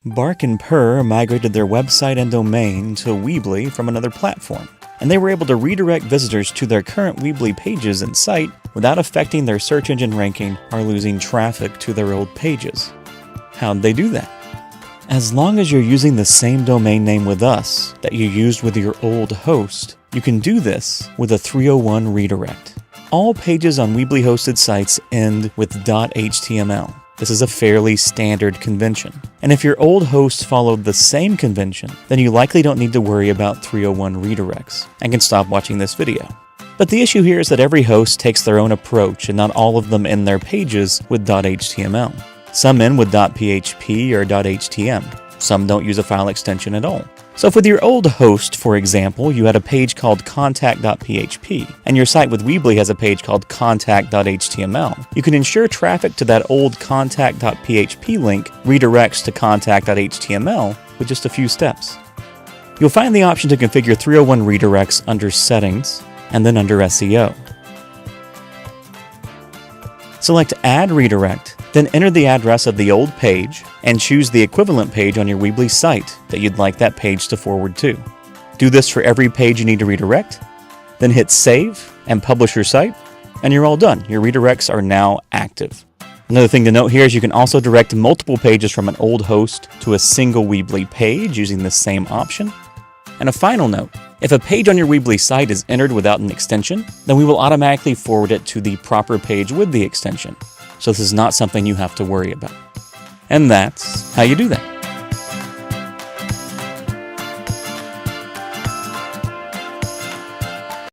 Bark and Purr migrated their website and domain to Weebly from another platform, and they were able to redirect visitors to their current Weebly pages and site without affecting their search engine ranking or losing traffic to their old pages. How'd they do that? As long as you're using the same domain name with us that you used with your old host, you can do this with a 301 redirect. All pages on Weebly hosted sites end with .html. This is a fairly standard convention. And if your old host followed the same convention, then you likely don't need to worry about 301 redirects and can stop watching this video. But the issue here is that every host takes their own approach and not all of them end their pages with .html. Some end with .php or .htm. Some don't use a file extension at all. So if with your old host, for example, you had a page called contact.php, and your site with Weebly has a page called contact.html, you can ensure traffic to that old contact.php link redirects to contact.html with just a few steps. You'll find the option to configure 301 redirects under Settings, and then under SEO. Select Add Redirect, then enter the address of the old page and choose the equivalent page on your Weebly site that you'd like that page to forward to. Do this for every page you need to redirect, then hit Save and publish your site, and you're all done. Your redirects are now active. Another thing to note here is you can also direct multiple pages from an old host to a single Weebly page using the same option. And a final note, if a page on your Weebly site is entered without an extension, then we will automatically forward it to the proper page with the extension. So this is not something you have to worry about. And that's how you do that.